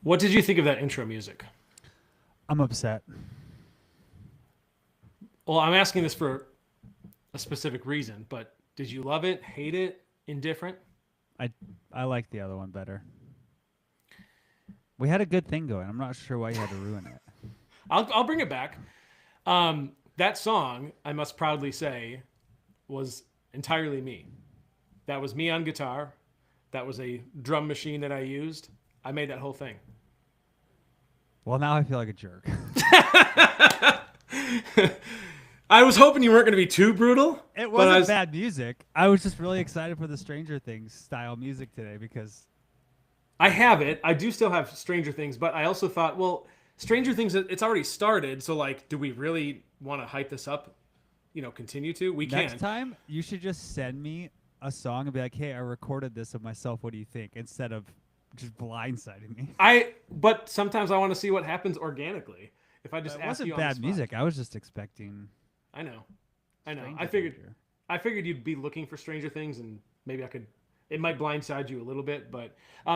What did you think of that intro music? I'm upset. Well, I'm asking this for a specific reason, but did you love it, hate it, indifferent? I I like the other one better. We had a good thing going. I'm not sure why you had to ruin it. I'll bring it back. That song, I must proudly say, was entirely me. That was me on guitar. That was a drum machine that I used. I made that whole thing. Well, now I feel like a jerk. I was hoping you weren't going to be too brutal, It but I wasn't was. bad music. I was just really excited for the Stranger Things style music today because I have it. I do still have Stranger Things, but I also thought, well, Stranger Things, it's already started. So, like, do we really want to hype this up? Continue to? We next can. time you should just send me a song and be like, "Hey, I recorded this of myself. What do you think?" Instead of just blindsiding me. But sometimes I want to see what happens organically. If I But just it ask wasn't you on the bad spot. music. I was just expecting I know. I know. Stranger Danger. I figured you'd be looking for Stranger Things, and maybe I could. It might blindside you a little bit, but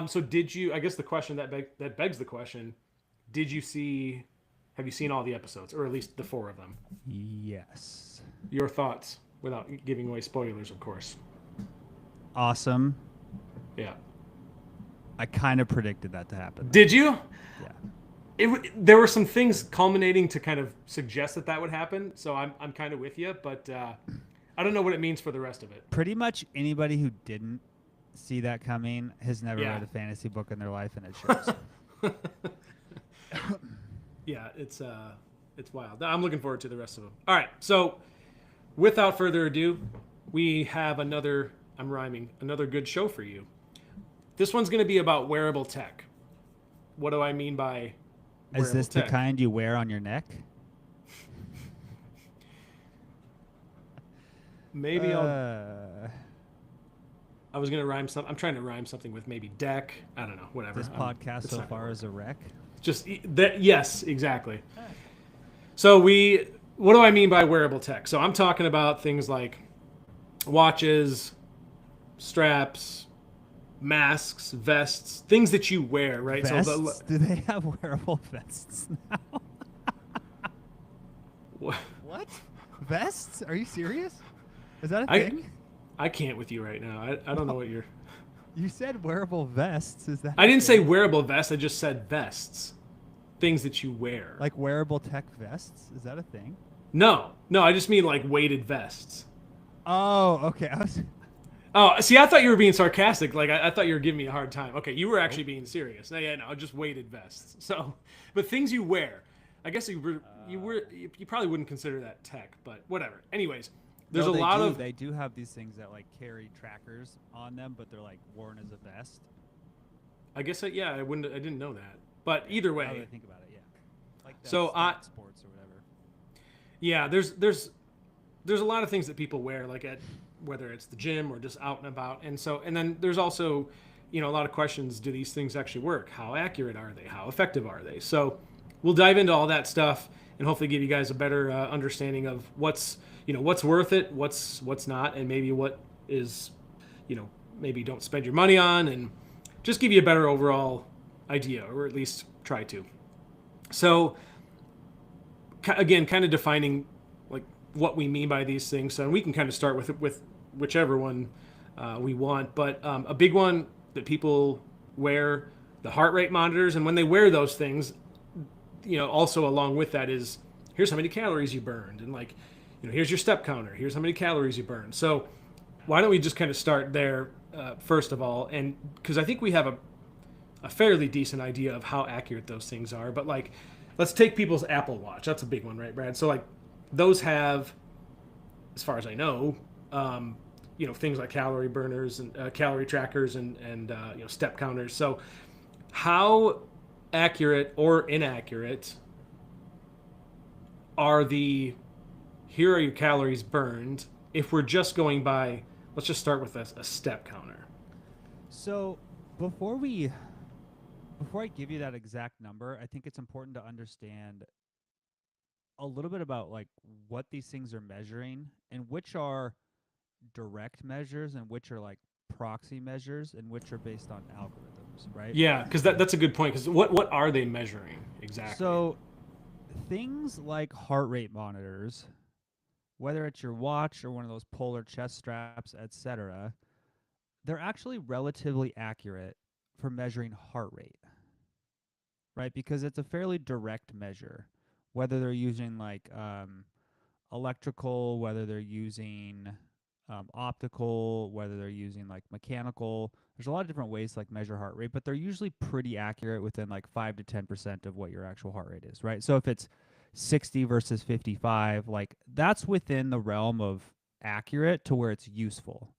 so did you? I guess the question that begs the question: did you see? Have you seen all the episodes, or at least the four of them? Yes. Your thoughts, without giving away spoilers, of course. Awesome. Yeah. I kind of predicted that to happen. Did you? Yeah. There were some things culminating to kind of suggest that would happen, so I'm kind of with you, but I don't know what it means for the rest of it. Pretty much anybody who didn't see that coming has never Yeah. read a fantasy book in their life, and it shows. Yeah, it's wild. I'm looking forward to the rest of them. All right, so without further ado, we have another. I'm rhyming. Another good show for you. This one's going to be about wearable tech. What do I mean by Is wearable this the tech? kind you wear on your neck? Maybe I'll. Uh, I was gonna rhyme something. I'm trying to rhyme something with maybe deck. I don't know. Whatever. this podcast It's so not gonna far work. is a wreck. Just that. Yes, exactly. So we. What do I mean by wearable tech? So I'm talking about things like watches, straps, masks, vests, things that you wear, right? So Vests? Do they have wearable vests now? What? Vests? Are you serious? Is that a I thing? I can't with you right now. I don't know what you're. You said wearable vests. Is that I a didn't say thing? wearable vests. I just said vests, things that you wear. Like wearable tech vests? Is that a thing? No. I just mean like weighted vests. Oh, okay. I was Oh, see, I thought you were being sarcastic. Like I thought you were giving me a hard time. Okay, you were nope. actually being serious. No, yeah, no, just weighted vests. So, but things you wear. I guess you probably wouldn't consider that tech, but whatever. Anyways, there's No, a they lot do. of. They do have these things that like carry trackers on them, but they're like worn as a vest. I guess yeah, I didn't know that. But Yeah. either Now that I way, think about it, yeah. Like that so I stat sports or whatever. yeah, there's a lot of things that people wear, like at whether it's the gym or just out and about, and then there's also, a lot of questions. Do these things actually work? How accurate are they? How effective are they? So we'll dive into all that stuff and hopefully give you guys a better understanding of what's worth it, what's not, and maybe what is, maybe don't spend your money on, and just give you a better overall idea, or at least try to. So again, kind of defining like what we mean by these things. So we can kind of start with whichever one we want. But a big one that people wear, the heart rate monitors, and when they wear those things, also along with that is here's how many calories you burned, and like, here's your step counter, here's how many calories you burned. So why don't we just kind of start there first of all, and because I think we have a fairly decent idea of how accurate those things are. But like, let's take people's Apple Watch. That's a big one, right, Brad? So like, those have, as far as I know, things like calorie burners and calorie trackers and step counters. So how accurate or inaccurate are the here are your calories burned if we're just going by, let's just start with a step counter. So before we before I give you that exact number, I think it's important to understand a little bit about like what these things are measuring and which are direct measures and which are like proxy measures and which are based on algorithms. systems, right? Yeah, because that's a good point. Because what are they measuring exactly? So things like heart rate monitors, whether it's your watch or one of those polar chest straps, etc., they're actually relatively accurate for measuring heart rate, right? Because it's a fairly direct measure. Whether they're using like electrical, whether they're using optical, whether they're using like mechanical. There's a lot of different ways to like measure heart rate, but they're usually pretty accurate within like 5 to 10% of what your actual heart rate is, right? So if it's 60 versus 55, like that's within the realm of accurate to where it's useful.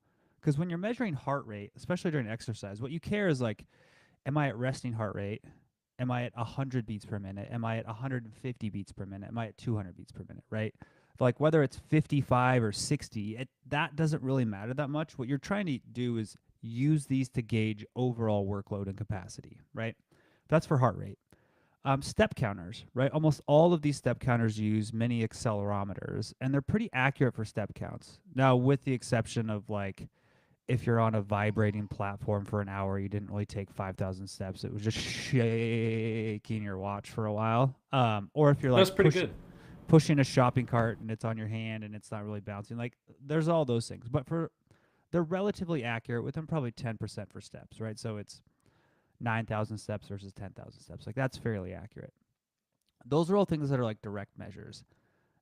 Because when you're measuring heart rate, especially during exercise, what you care is like, am I at resting heart rate? Am I at 100 beats per minute? Am I at 150 beats per minute? Am I at 200 beats per minute, right? Like whether it's 55 or 60, that doesn't really matter that much. What you're trying to do is use these to gauge overall workload and capacity, right? That's for heart rate. Step counters, right? Almost all of these step counters use mini accelerometers, and they're pretty accurate for step counts. Now, with the exception of like if you're on a vibrating platform for an hour, you didn't really take 5,000 steps. It was just shaking your watch for a while. Or if you're That's like pretty good. pushing a shopping cart and it's on your hand and it's not really bouncing, like there's all those things. But they're relatively accurate within probably 10% for steps, right? So it's 9,000 steps versus 10,000 steps. Like that's fairly accurate. Those are all things that are like direct measures.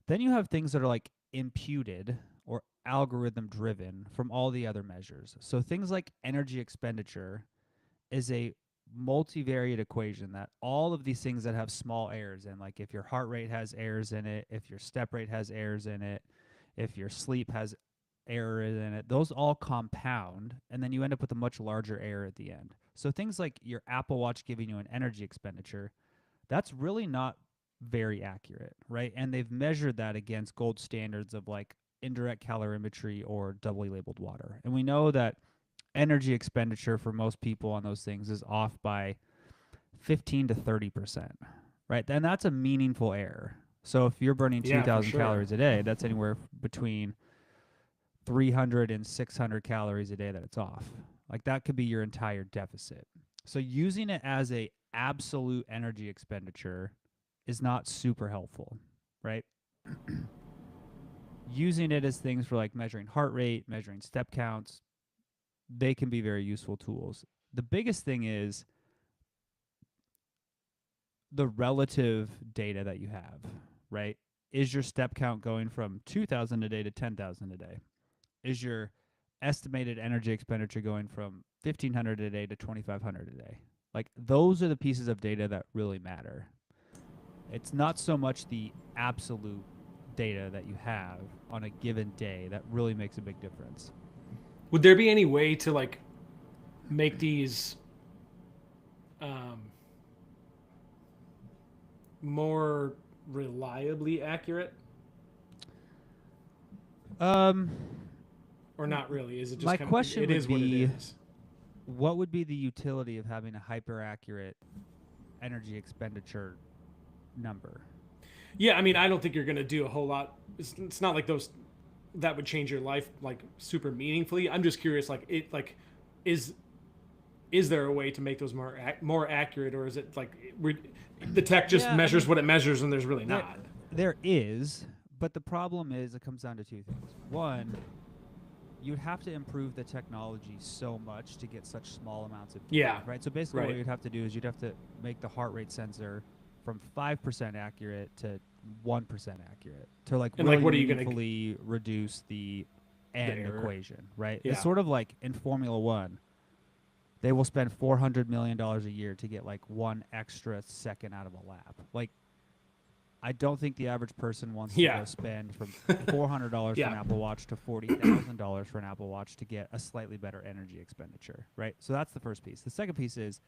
Then you have things that are like imputed or algorithm driven from all the other measures. So things like energy expenditure is a multivariate equation that all of these things that have small errors in, like if your heart rate has errors in it, if your step rate has errors in it, if your sleep has errors in it, those all compound and then you end up with a much larger error at the end. So things like your Apple Watch giving you an energy expenditure, that's really not very accurate, right? And they've measured that against gold standards of like indirect calorimetry or doubly labeled water. And we know that energy expenditure for most people on those things is off by 15 to 30%, right? And that's a meaningful error. So if you're burning Yeah, for 2,000 sure. calories a day, that's anywhere between 300 and 600 calories a day that it's off. Like that could be your entire deficit. So using it as a absolute energy expenditure is not super helpful, right? Using it as things for like measuring heart rate, measuring step counts, they can be very useful tools. The biggest thing is the relative data that you have, right? Is your step count going from 2,000 a day to 10,000 a day? Is your estimated energy expenditure going from 1,500 a day to 2,500 a day? Like those are the pieces of data that really matter. It's not so much the absolute data that you have on a given day that really makes a big difference. Would there be any way to like make these um, more reliably accurate, Um, or not really? Is it just my kind of question it would is what it be, is? what would be the utility of having a hyper accurate energy expenditure number? Yeah, I mean, I don't think you're going to do a whole lot. It's not like those that would change your life like super meaningfully. I'm just curious, like it like is is there a way to make those more accurate, or is it like the tech just Yeah, I measures mean, what it measures and there's really there not? there is, but the problem is it comes down to two things. One, you'd have to improve the technology so much to get such small amounts of data, Yeah, right? So basically, what right. you'd have to do is you'd have to make the heart rate sensor from 5% accurate to 1% accurate to like And like, really what are you gonna meaningfully reduce the the end error? equation, right? It's Yeah, sort of like in Formula One, they will spend $400 million a year to get like one extra second out of a lap. Like I don't think the average person wants to yeah, go spend from $400 for an yeah, Apple Watch to $40,000 for an Apple Watch to get a slightly better energy expenditure, right? So that's the first piece. The second piece is,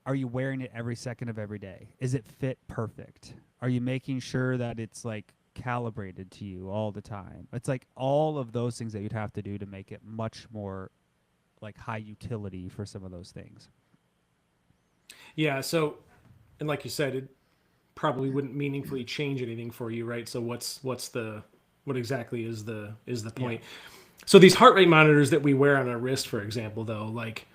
are you wearing it every second of every day? Is it fit perfect? Are you making sure that it's like calibrated to you all the time? It's like all of those things that you'd have to do to make it much more like high utility for some of those things. yeah. So, and like you said, it probably wouldn't meaningfully change anything for you, right? So what's the what exactly is the Yeah. point? So these heart rate monitors that we wear on our wrist, for example, though, like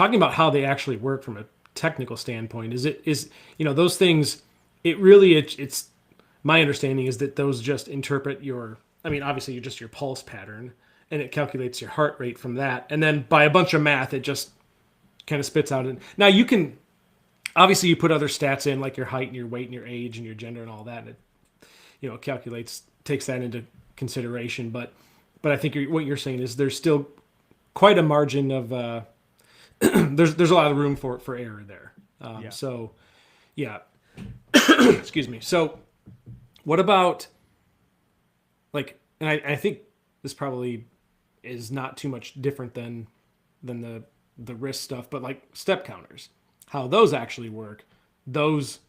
talking about how they actually work from a technical standpoint, those things. It really it's my understanding is that those just interpret your. I mean, obviously, you're just your pulse pattern, and it calculates your heart rate from that, and then by a bunch of math, it just kind of spits out. And now you can obviously you put other stats in like your height and your weight and your age and your gender and all that, and it calculates takes that into consideration. But I think what you're saying is there's still quite a margin of there's a lot of room for error there. Yeah. So yeah, excuse me. So what about like, and I think this probably is not too much different than the wrist stuff, but like step counters, how those actually work. Those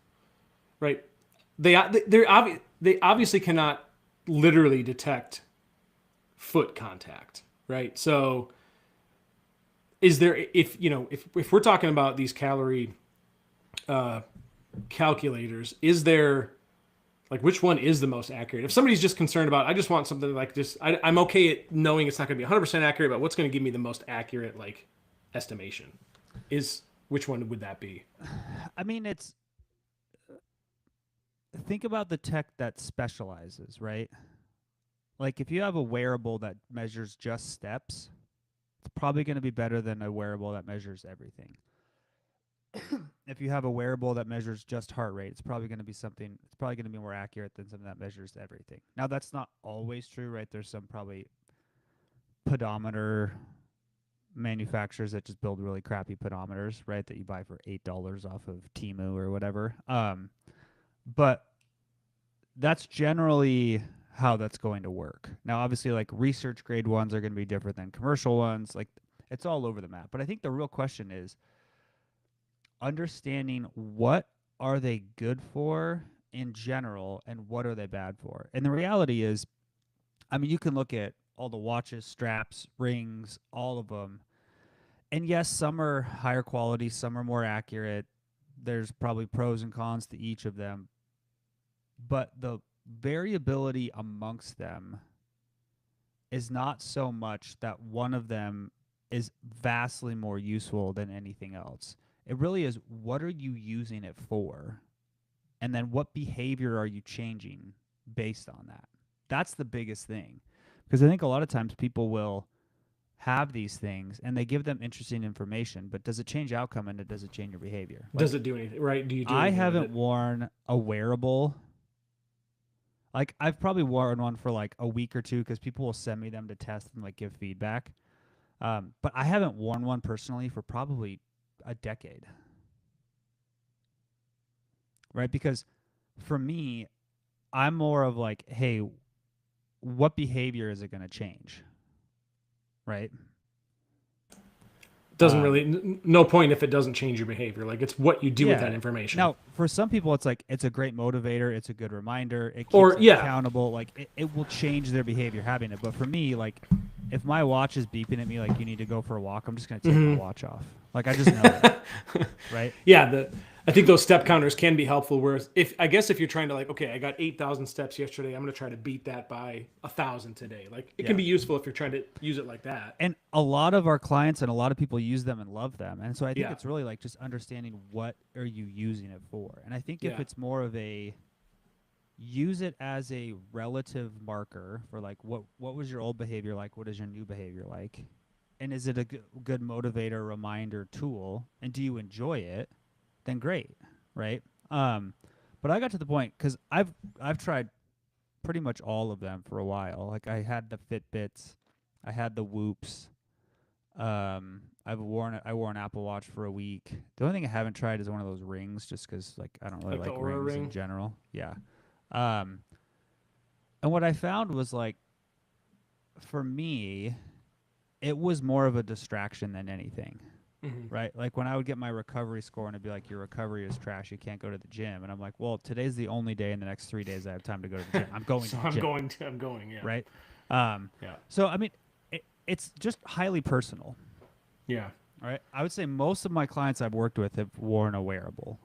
right? They obviously cannot literally detect foot contact, right? So is there if we're talking about these calorie calculators, is there like which one is the most accurate? If somebody's just concerned about, I just want something like this, I'm okay at knowing it's not going to be 100% accurate, but what's going to give me the most accurate like estimation is which one would that be? I mean, it's think about the tech that specializes, right? Like if you have a wearable that measures just steps, it's probably going to be better than a wearable that measures everything. If you have a wearable that measures just heart rate, it's probably going to be more accurate than something that measures everything. Now that's not always true, right? There's some probably pedometer manufacturers that just build really crappy pedometers, right? That you buy for $8 off of Temu or whatever. But that's generally how that's going to work. Now, obviously, like research grade ones are going to be different than commercial ones. Like it's all over the map. But I think the real question is understanding what are they good for in general and what are they bad for. And the reality is, I mean, you can look at all the watches, straps, rings, all of them. And yes, some are higher quality, some are more accurate. There's probably pros and cons to each of them. But the variability amongst them is not so much that one of them is vastly more useful than anything else. It really is, what are you using it for? And then what behavior are you changing based on that? That's the biggest thing. Because I think a lot of times people will have these things and they give them interesting information, but does it change outcome and does it change your behavior? Like, Does it do anything, right? Do you do I anything with haven't it? worn a wearable. Like I've probably worn one for like a week or two because people will send me them to test and like give feedback. But I haven't worn one personally for probably a decade. Right? Because for me, I'm more of like, hey, what behavior is it going to change? Right? Doesn't really no point if it doesn't change your behavior. Like it's what you do with that Yeah. information. Now, for some people, it's like it's a great motivator. It's a good reminder. It keeps Or them yeah, accountable. Like it will change their behavior having it. But for me, like if my watch is beeping at me like you need to go for a walk, I'm just gonna take my watch off. Like I just know it, right? yeah, I think those step counters can be helpful. Whereas if you're trying to like, okay, I got 8,000 steps yesterday, I'm gonna try to beat that by 1,000 today. Like it can Yeah. be useful if you're trying to use it like that. And a lot of our clients and a lot of people use them and love them. And so I think Yeah, it's really like just understanding what are you using it for. And I think if yeah, it's more of a use it as a relative marker for like what was your old behavior like, what is your new behavior like, and is it a good motivator, reminder tool, and do you enjoy it, then great, right? But I got to the point because I've tried pretty much all of them for a while. Like I had the Fitbits, I had the Whoops. I wore an Apple Watch for a week. The only thing I haven't tried is one of those rings, just because like I don't really like the like Aura rings in ring. general. Yeah. Um, and what I found was like for me, it was more of a distraction than anything. Right? Like when I would get my recovery score and it'd be like, your recovery is trash, you can't go to the gym. And I'm like, well, today's the only day in the next 3 days I have time to go to the gym. I'm going So to the gym. I'm going. Yeah, Right? Um, yeah, so, I mean, it's just highly personal. yeah. All right. I would say most of my clients I've worked with have worn a wearable.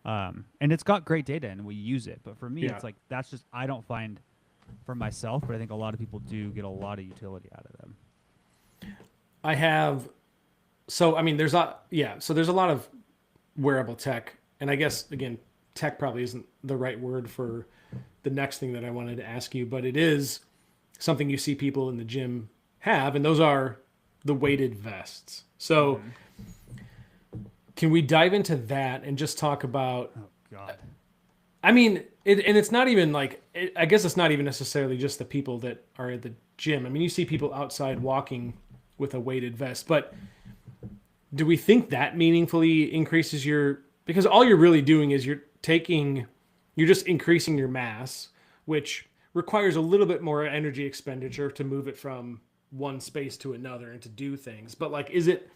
And it's got great data and we use it. But for me, Yeah. it's like, that's just, I don't find for myself, but I think a lot of people do get a lot of utility out of them. I have So I mean, there's a lot of wearable tech, and I guess again, tech probably isn't the right word for the next thing that I wanted to ask you, but it is something you see people in the gym have, and those are the weighted vests. So Mm-hmm. can we dive into that and just talk about? Oh God. I mean, and it's not even like I guess it's not even necessarily just the people that are at the gym. I mean, you see people outside walking with a weighted vest, but do we think that meaningfully increases your, because all you're really doing is you're just increasing your mass, which requires a little bit more energy expenditure to move it from one space to another and to do things. But like, is it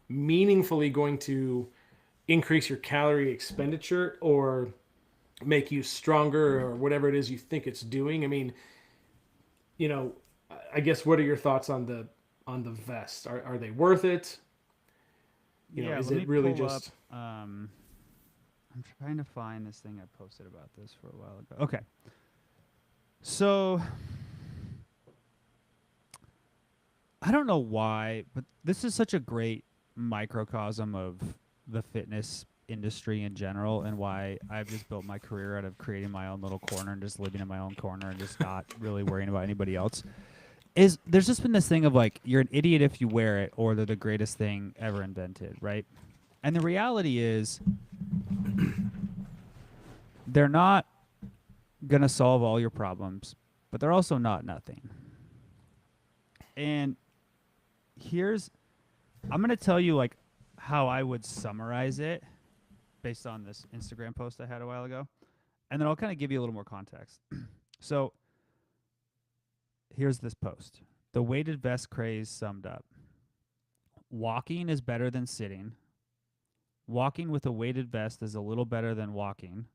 meaningfully going to increase your calorie expenditure or make you stronger or whatever it is you think it's doing? I mean, you know, I guess what are your thoughts on the vest? Are they worth it? Yeah, Is let it me really pull up. just I'm trying to find this thing I posted about this for a while ago. Okay, so I don't know why, but this is such a great microcosm of the fitness industry in general and why I've just built my career out of creating my own little corner and just living in my own corner and just not really worrying about anybody else. Is there's just been this thing of like you're an idiot if you wear it or they're the greatest thing ever invented, right? And the reality is they're not going to solve all your problems, but they're also not nothing. And here's I'm going to tell you like how I would summarize it based on this Instagram post I had a while ago. And then I'll kind of give you a little more context. So, here's this post. The weighted vest craze summed up. Walking is better than sitting. Walking with a weighted vest is a little better than walking.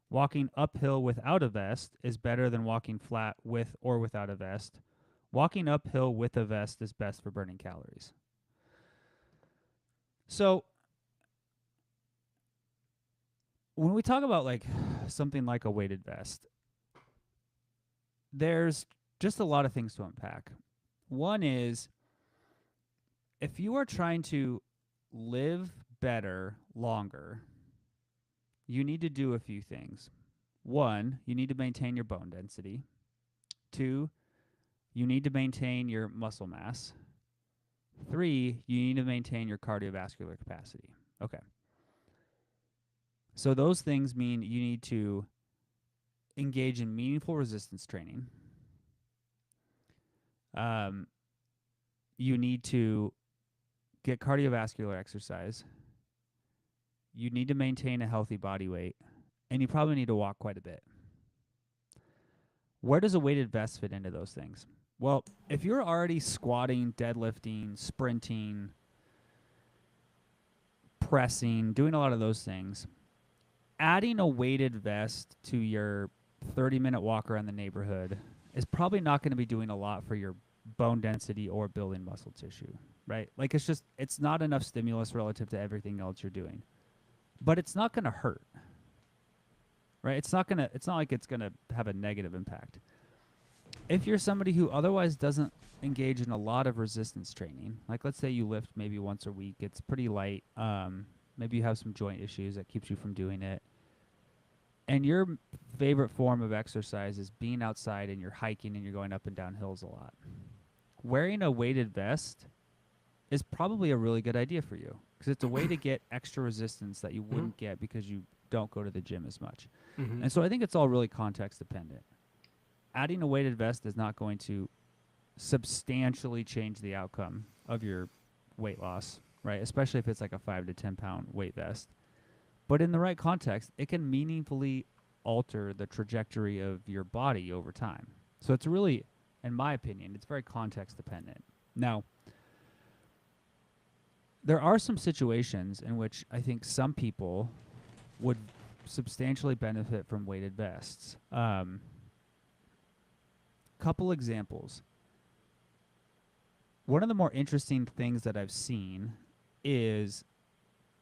Walking uphill without a vest is better than walking flat with or without a vest. Walking uphill with a vest is best for burning calories. So, when we talk about like something like a weighted vest, there's just a lot of things to unpack. One is if you are trying to live better longer, you need to do a few things. One, you need to maintain your bone density. Two, you need to maintain your muscle mass. Three, you need to maintain your cardiovascular capacity. Okay. So those things mean you need to engage in meaningful resistance training. Um, you need to get cardiovascular exercise. You need to maintain a healthy body weight. And you probably need to walk quite a bit. Where does a weighted vest fit into those things? Well, if you're already squatting, deadlifting, sprinting, pressing, doing a lot of those things, adding a weighted vest to your 30-minute walk around the neighborhood is probably not going to be doing a lot for your bone density or building muscle tissue, right? Like it's not enough stimulus relative to everything else you're doing. But it's not going to hurt, right? It's not like it's going to have a negative impact. If you're somebody who otherwise doesn't engage in a lot of resistance training, like let's say you lift maybe once a week, it's pretty light. Maybe you have some joint issues that keeps you from doing it. And your favorite form of exercise is being outside and you're hiking and you're going up and down hills a lot. Wearing a weighted vest is probably a really good idea for you because it's a way to get extra resistance that you wouldn't get because you don't go to the gym as much. Mm-hmm. And so I think it's all really context dependent. Adding a weighted vest is not going to substantially change the outcome of your weight loss, right? Especially if it's like a 5 to 10 pound weight vest. But in the right context, it can meaningfully alter the trajectory of your body over time. So it's really, in my opinion, it's very context dependent. Now, there are some situations in which I think some people would substantially benefit from weighted vests. Couple examples. One of the more interesting things that I've seen is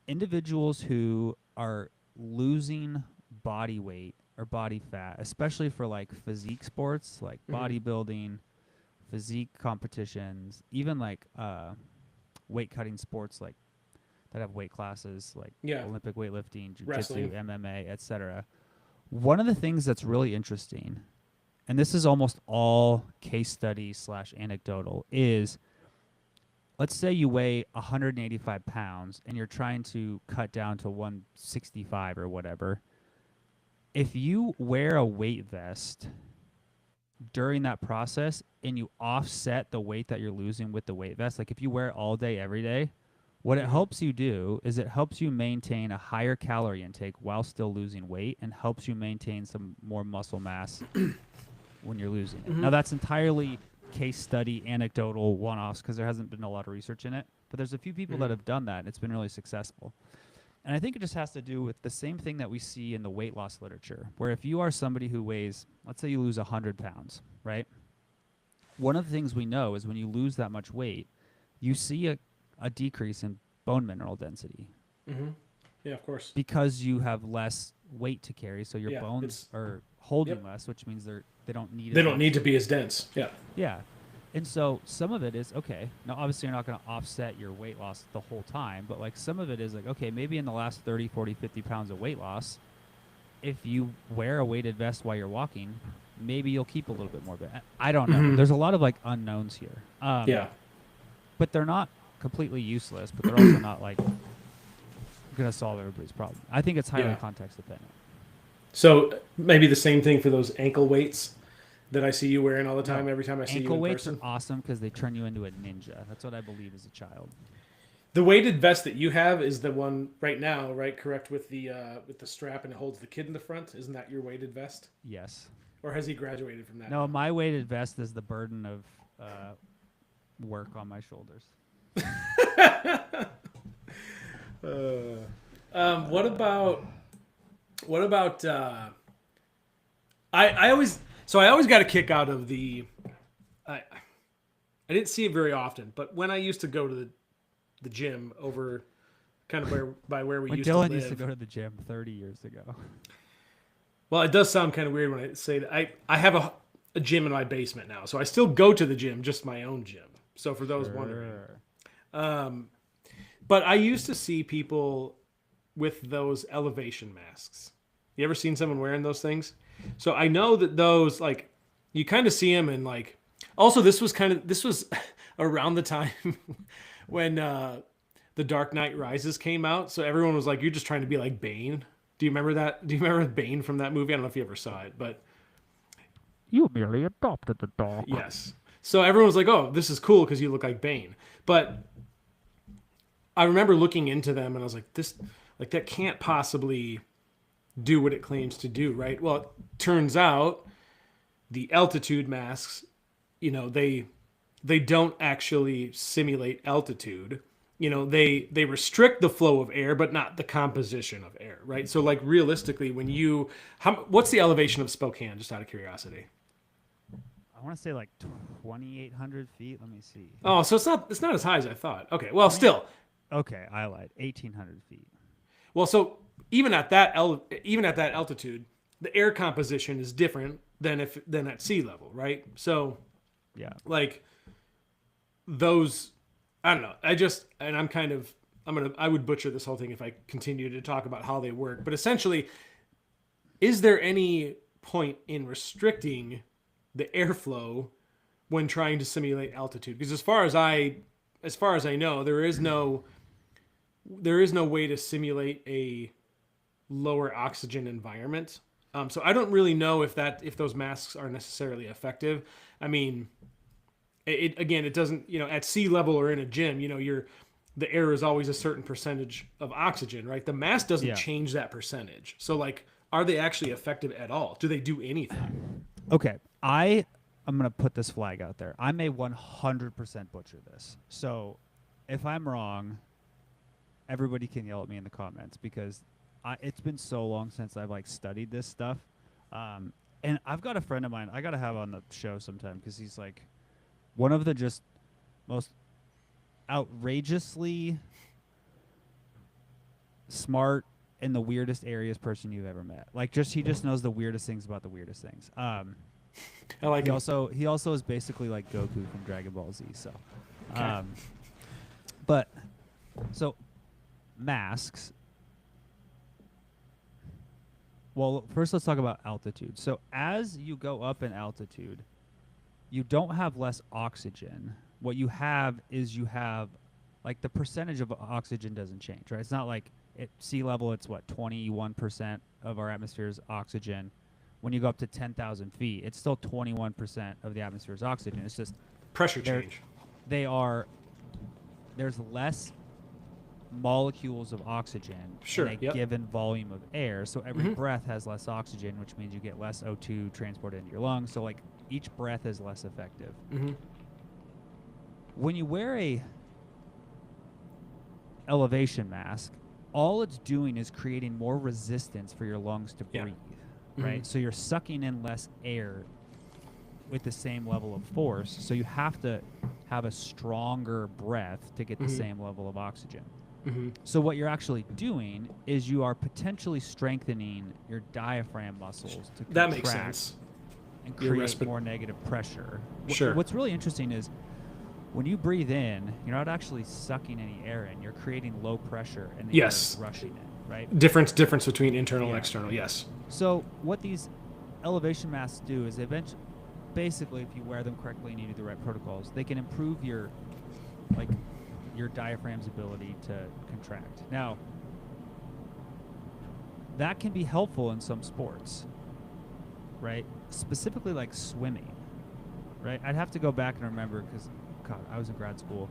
individuals who are losing body weight or body fat, especially for like physique sports, like bodybuilding, physique competitions, even like weight cutting sports like that have weight classes like Yeah. Olympic weightlifting, jiu-jitsu, Wrestling. MMA, etc. One of the things that's really interesting, and this is almost all case study / anecdotal, is let's say you weigh 185 pounds and you're trying to cut down to 165 or whatever. If you wear a weight vest during that process and you offset the weight that you're losing with the weight vest, like if you wear it all day, every day, what it helps you do is it helps you maintain a higher calorie intake while still losing weight and helps you maintain some more muscle mass when you're losing it. Now, that's entirely case study, anecdotal, one-offs, because there hasn't been a lot of research in it. But there's a few people that have done that, and it's been really successful. And I think it just has to do with the same thing that we see in the weight loss literature, where if you are somebody who weighs, let's say you lose 100 pounds, right? One of the things we know is when you lose that much weight, you see a decrease in bone mineral density. Yeah, of course. Because you have less weight to carry, so your Yeah, bones are holding less, which means they don't need They don't need to be as dense. Yeah. Yeah. And so some of it is, okay, now obviously you're not going to offset your weight loss the whole time, but like some of it is like, okay, maybe in the last 30, 40, 50 pounds of weight loss, if you wear a weighted vest while you're walking, maybe you'll keep a little bit more. I don't know. There's a lot of like unknowns here. Yeah. But they're not completely useless, but they're also not like going to solve everybody's problem. I think it's highly context dependent. So maybe the same thing for those ankle weights that I see you wearing all the time. Every time I see you in Ankle weights person. are awesome because they turn you into a ninja. That's what I believe as a child. The weighted vest that you have is the one right now, right? Correct, with the strap and it holds the kid in the front. Isn't that your weighted vest? Yes. Or has he graduated from that? No, my weighted vest is the burden of work on my shoulders. What about? I always got a kick out of the. I didn't see it very often, but when I used to go to the gym over, kind of where we when used Dylan to live. used to go to the gym 30 years ago. Well, it does sound kind of weird when I say that. I have a gym in my basement now, so I still go to the gym, just my own gym. So for those wondering, but I used to see people with those elevation masks. You ever seen someone wearing those things? So I know that those, like, you kind of see them, and like, also this was around the time when The Dark Knight Rises came out. So everyone was like, you're just trying to be like Bane. Do you remember that? Do you remember Bane from that movie? I don't know if you ever saw it, but you merely adopted the dog. Yes. So everyone was like, oh, this is cool because you look like Bane. But I remember looking into them and I was like, that can't possibly do what it claims to do, right? Well, it turns out the altitude masks, they don't actually simulate altitude. They restrict the flow of air, but not the composition of air, right? So like realistically, what's the elevation of Spokane, just out of curiosity? I want to say like 2,800 feet. Let me see. Oh, so it's not as high as I thought. Okay, well, still. Okay, I lied. 1,800 feet. Well, so even at that altitude, the air composition is different than at sea level, right? So, yeah, like those, I don't know. I would butcher this whole thing if I continue to talk about how they work. But essentially, is there any point in restricting the airflow when trying to simulate altitude? Because as far as I know, there is no way to simulate a lower oxygen environment. So I don't really know if those masks are necessarily effective. I mean, it doesn't, at sea level or in a gym, the air is always a certain percentage of oxygen, right? The mask doesn't change that percentage. So like, are they actually effective at all? Do they do anything? Okay. I'm going to put this flag out there. I may 100% butcher this. So if I'm wrong, everybody can yell at me in the comments because it's been so long since I've like studied this stuff. And I've got a friend of mine I got to have on the show sometime because he's like one of the just most outrageously smart in the weirdest areas person you've ever met. Like he just knows the weirdest things about the weirdest things. I like he also is basically like Goku from Dragon Ball Z. So, okay. But so masks. Well, first let's talk about altitude. So as you go up in altitude, you don't have less oxygen. What you have is you have like the percentage of oxygen doesn't change, right? It's not like at sea level it's what 21% of our atmosphere is oxygen. When you go up to 10,000 feet, it's still 21% of the atmosphere is oxygen. It's just Pressure change. they are there's less molecules of oxygen Sure, in a yep. given volume of air. So every breath has less oxygen, which means you get less O2 transported into your lungs. So like each breath is less effective. When you wear a elevation mask, all it's doing is creating more resistance for your lungs to breathe, right? So you're sucking in less air with the same level of force. So you have to have a stronger breath to get the same level of oxygen. So what you're actually doing is you are potentially strengthening your diaphragm muscles to That makes sense. And create more negative pressure. Sure. What's really interesting is when you breathe in, you're not actually sucking any air in. You're creating low pressure and the air is rushing in, right? Difference between internal and external, yes. So what these elevation masks do is basically, if you wear them correctly and you do the right protocols, they can improve your diaphragm's ability to contract. Now, that can be helpful in some sports, right? Specifically like swimming, right? I'd have to go back and remember because, God, I was in grad school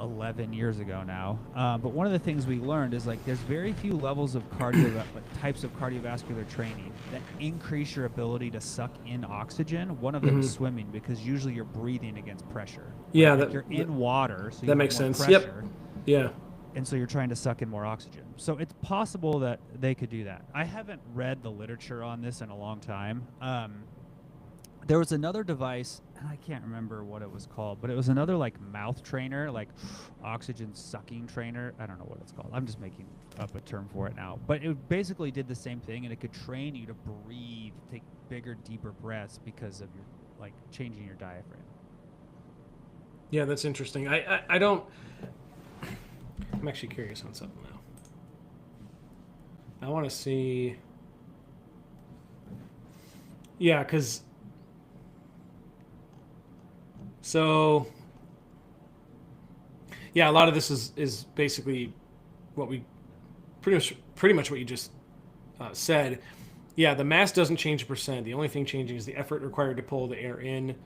11 years ago now. But one of the things we learned is like there's very few levels of types of cardiovascular training that increase your ability to suck in oxygen. One of them is swimming because usually you're breathing against pressure. Yeah, like you're in water, so you that have makes more sense. Pressure, Yeah. and so you're trying to suck in more oxygen. So it's possible that they could do that. I haven't read the literature on this in a long time. There was another device, and I can't remember what it was called, but it was another like mouth trainer, like oxygen sucking trainer. I don't know what it's called. I'm just making up a term for it now. But it basically did the same thing, and it could train you to breathe, take bigger, deeper breaths because of your like changing your diaphragm. Yeah, that's interesting. I don't. I'm actually curious on something now. I want to see. Yeah, because. So, yeah, a lot of this is basically what we pretty much what you just said. Yeah, the mass doesn't change the percent. The only thing changing is the effort required to pull the air in.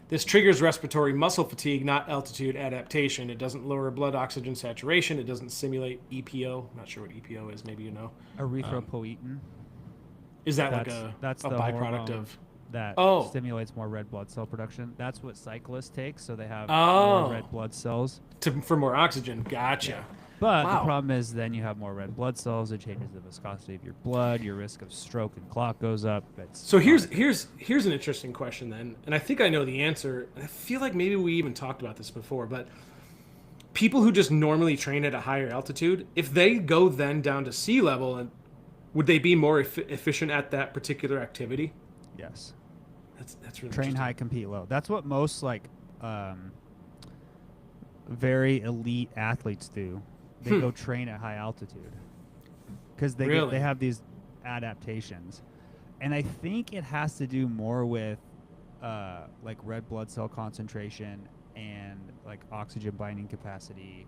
This triggers respiratory muscle fatigue, not altitude adaptation. It doesn't lower blood oxygen saturation. It doesn't simulate EPO. I'm not sure what EPO is. Maybe you know. Erythropoietin. Is that that's a the byproduct of that stimulates more red blood cell production? That's what cyclists take, so they have more red blood cells for more oxygen. Gotcha. Yeah. But the problem is then you have more red blood cells. It changes the viscosity of your blood. Your risk of stroke and clot goes up. So here's an interesting question then, and I think I know the answer. I feel like maybe we even talked about this before, but people who just normally train at a higher altitude, if they go then down to sea level, and would they be more efficient at that particular activity? Yes. That's really train high, compete low. That's what most very elite athletes do. They go train at high altitude because they have these adaptations, and I think it has to do more with like red blood cell concentration and like oxygen binding capacity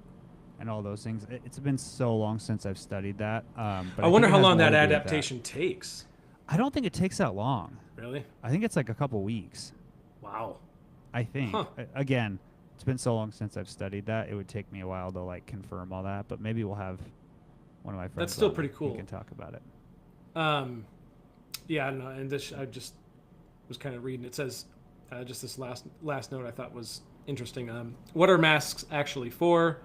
and all those things. It's been so long since I've studied that. But I wonder how long that adaptation takes. I don't think it takes that long. Really? I think it's like a couple weeks. Wow. I think. Again, it's been so long since I've studied that. It would take me a while to like confirm all that, but maybe we'll have one of my friends. That's still pretty cool. We can talk about it. Yeah, I don't know. And this, I just was kind of reading. It says, just this last note I thought was interesting. What are masks actually for?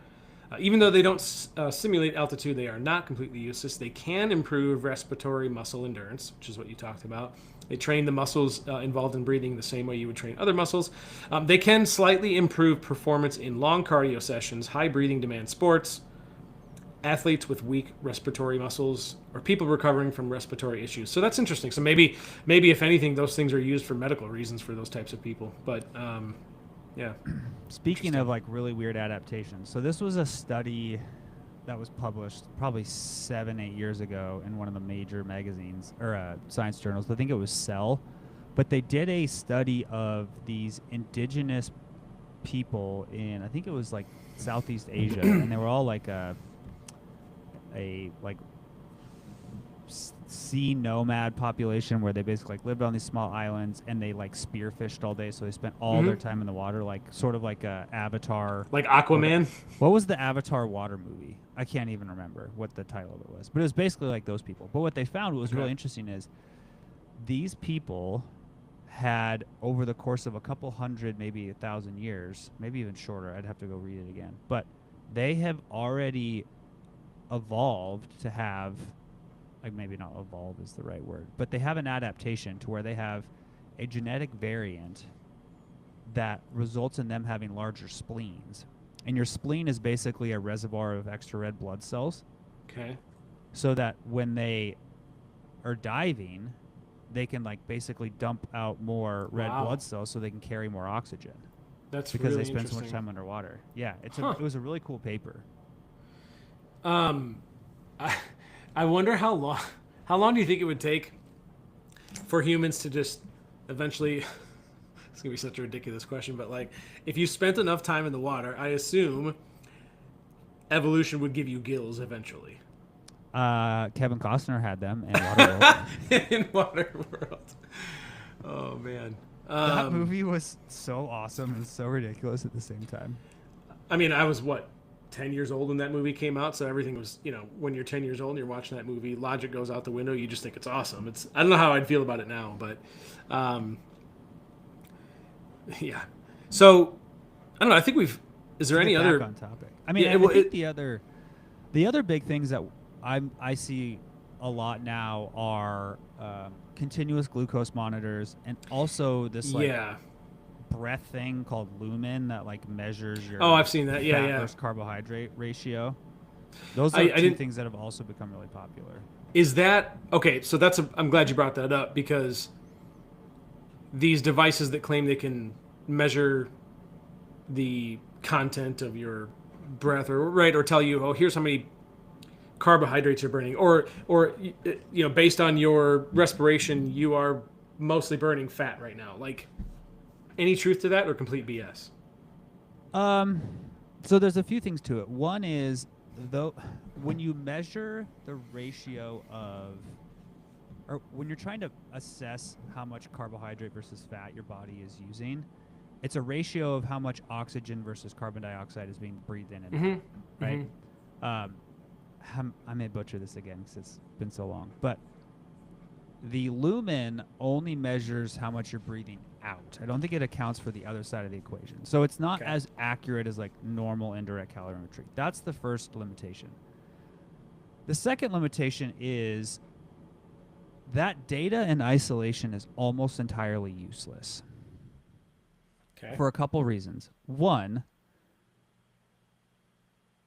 Even though they don't simulate altitude, they are not completely useless. They can improve respiratory muscle endurance, which is what you talked about. They train the muscles involved in breathing the same way you would train other muscles. They can slightly improve performance in long cardio sessions, high breathing demand sports, athletes with weak respiratory muscles, or people recovering from respiratory issues. So that's interesting. So maybe if anything, those things are used for medical reasons for those types of people. But Yeah. Speaking Interesting. of like really weird adaptations, so this was a study that was published probably 7, 8 years ago in one of the major magazines or science journals. I think it was Cell, but they did a study of these indigenous people in, I think it was like Southeast Asia, and they were all like a like sea nomad population where they basically like lived on these small islands and they like spearfished all day, so they spent all their Hmm. time in the water, like sort of like a Avatar. Like What Aquaman. what was the Avatar water movie? I can't even remember what the title of it was, but it was basically like those people. But what they found, what was Okay. really interesting, is these people had, over the course of a couple hundred, maybe 1,000 years, maybe even shorter, I'd have to go read it again, but they have already evolved to have, like, maybe not evolve is the right word, but they have an adaptation to where they have a genetic variant that results in them having larger spleens. And your spleen is basically a reservoir of extra red blood cells, Okay. so that when they are diving, they can like basically dump out more red Wow. blood cells so they can carry more oxygen That's because they really spend so much interesting. time underwater. Yeah, Huh. it was a really cool paper. Um, I, I wonder how long do you think it would take for humans to just eventually it's gonna be such a ridiculous question, but like if you spent enough time in the water, I assume evolution would give you gills eventually. Kevin Costner had them in Waterworld. In Waterworld. Oh man. That movie was so awesome and so ridiculous at the same time. I mean, I was what 10 years old when that movie came out, so everything was, when you're 10 years old and you're watching that movie, logic goes out the window. You just think it's awesome. I don't know how I'd feel about it now, but um, yeah. So I don't know. I think is To there get any back other? on topic, I mean, Yeah. I think the other big things that I see a lot now are continuous glucose monitors, and also this like Yeah. breath thing called Lumen that like measures Oh, your I've seen that. Yeah, fat yeah. versus carbohydrate ratio. Those I are two didn't. things that have also become really popular. Is that okay? So I'm glad you brought that up because these devices that claim they can measure the content of your breath or tell you, oh, here's how many carbohydrates you're burning, or based on your respiration you are mostly burning fat right now. Like, any truth to that or complete BS? Um, so there's a few things to it. One is, though, when you measure the ratio of, or when you're trying to assess how much carbohydrate versus fat your body is using, it's a ratio of how much oxygen versus carbon dioxide is being breathed in and Mm-hmm. out, right? Mm-hmm. Um, I may butcher this again because it's been so long, but the lumen only measures how much you're breathing out. I don't think it accounts for the other side of the equation. So it's not Okay. as accurate as like normal indirect calorimetry. That's the first limitation. The second limitation is that data in isolation is almost entirely useless Okay. for a couple reasons. One,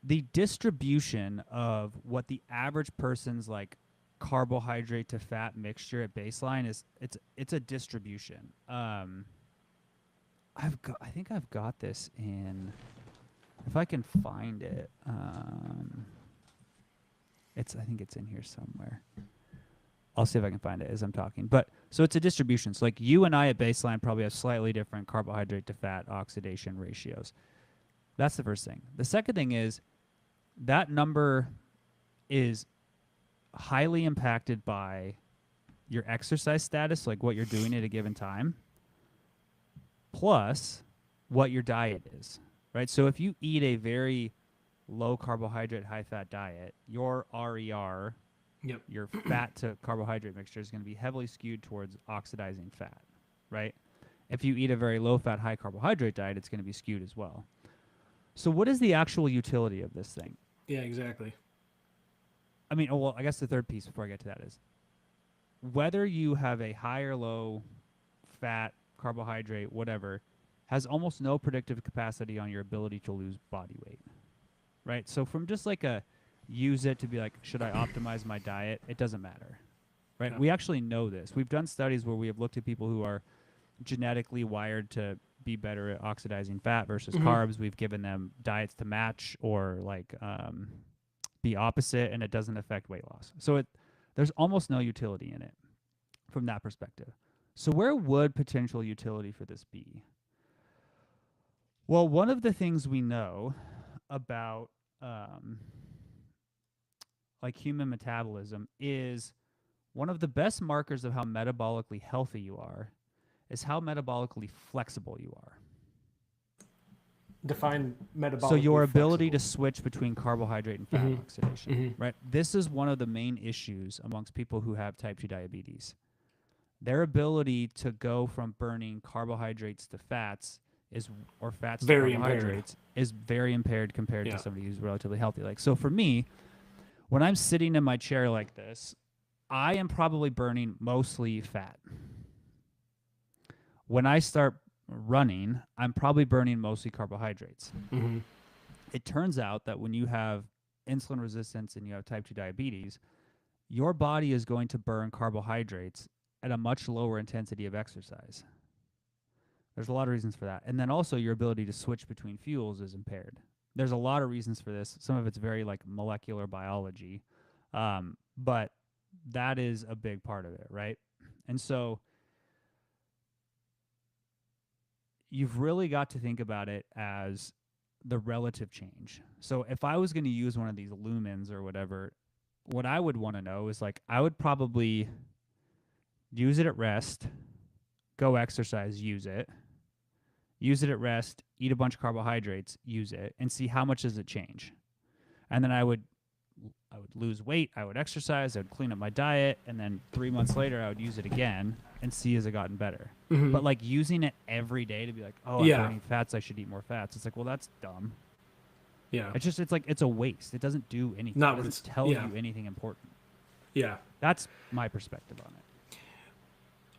the distribution of what the average person's like carbohydrate to fat mixture at baseline is, it's a distribution. I think I've got this in, if I can find it. I think it's in here somewhere. I'll see if I can find it as I'm talking. But so it's a distribution. So like you and I at baseline probably have slightly different carbohydrate to fat oxidation ratios. That's the first thing. The second thing is that number is highly impacted by your exercise status, like what you're doing at a given time, plus what your diet is, right? So if you eat a very low carbohydrate, high fat diet, your RER, Yep. your fat to carbohydrate mixture, is going to be heavily skewed towards oxidizing fat, right? If you eat a very low fat, high carbohydrate diet, it's going to be skewed as well. So what is the actual utility of this thing? Yeah, exactly. I mean, well, I guess the third piece before I get to that is whether you have a high or low fat, carbohydrate, whatever, has almost no predictive capacity on your ability to lose body weight, right? So from just like a use it to be like, should I optimize my diet? It doesn't matter, right? Yeah. We actually know this. We've done studies where we have looked at people who are genetically wired to be better at oxidizing fat versus Mm-hmm. carbs. We've given them diets to match or like be opposite, and it doesn't affect weight loss. So there's almost no utility in it from that perspective. So where would potential utility for this be? Well, one of the things we know about um, like human metabolism is one of the best markers of how metabolically healthy you are is how metabolically flexible you are. Define metabolically So your ability flexible. to switch between carbohydrate and fat Mm-hmm. oxidation, Mm-hmm. right? This is one of the main issues amongst people who have type 2 diabetes. Their ability to go from burning carbohydrates to fats or fats to Very impaired. carbohydrates is very impaired compared Yeah. to somebody who's relatively healthy. Like, so for me, when I'm sitting in my chair like this, I am probably burning mostly fat. When I start running, I'm probably burning mostly carbohydrates. Mm-hmm. It turns out that when you have insulin resistance and you have type 2 diabetes, your body is going to burn carbohydrates at a much lower intensity of exercise. There's a lot of reasons for that. And then also your ability to switch between fuels is impaired. There's a lot of reasons for this. Some of it's very like molecular biology. But that is a big part of it, right? And so you've really got to think about it as the relative change. So if I was going to use one of these lumens or whatever, what I would want to know is like I would probably use it at rest, go exercise, use it at rest, eat a bunch of carbohydrates, use it, and see how much does it change. And then I would lose weight, I would exercise, I would clean up my diet, and then 3 months later I would use it again and see has it gotten better. Mm-hmm. But like using it every day to be like, oh, Yeah. I'm burning fats, I should eat more fats. It's like, well, that's dumb. Yeah. It's like it's a waste. It doesn't do anything. Not It what doesn't it's- tell yeah. you anything important. Yeah. That's my perspective on it.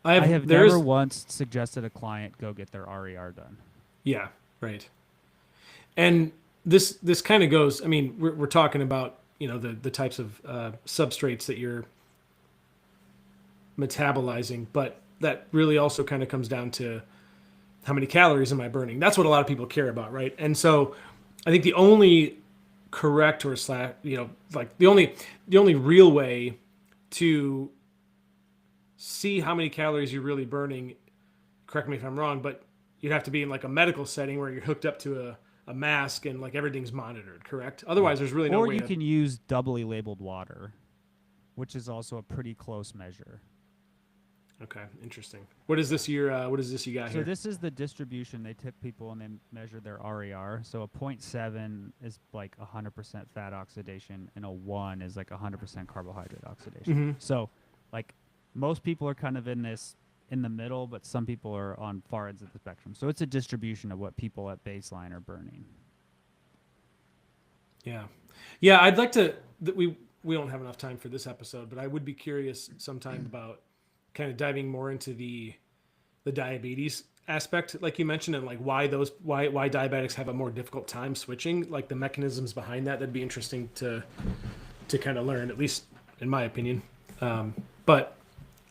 I have never once suggested a client go get their RER done. Yeah, right. And this kind of goes. I mean, we're talking about the types of substrates that you're metabolizing, but that really also kind of comes down to how many calories am I burning. That's what a lot of people care about, right? And so, I think the only correct or like the only real way to see how many calories you're really burning. Correct me if I'm wrong, but you'd have to be in like a medical setting where you're hooked up to a mask and like everything's monitored, correct? Otherwise, there's really no way. Or you can use doubly labeled water, which is also a pretty close measure. Okay, interesting. What is this you got here? So this is the distribution. They tip people and they measure their RER. So a 0.7 is like 100% fat oxidation, and a 1 is like 100% carbohydrate oxidation. Mm-hmm. So like most people are kind of in the middle, but some people are on far ends of the spectrum. So it's a distribution of what people at baseline are burning. Yeah. I'd like to. We don't have enough time for this episode, but I would be curious sometime about kind of diving more into the diabetes aspect, like you mentioned, and like why diabetics have a more difficult time switching, like the mechanisms behind that. That'd be interesting to kind of learn, at least in my opinion. But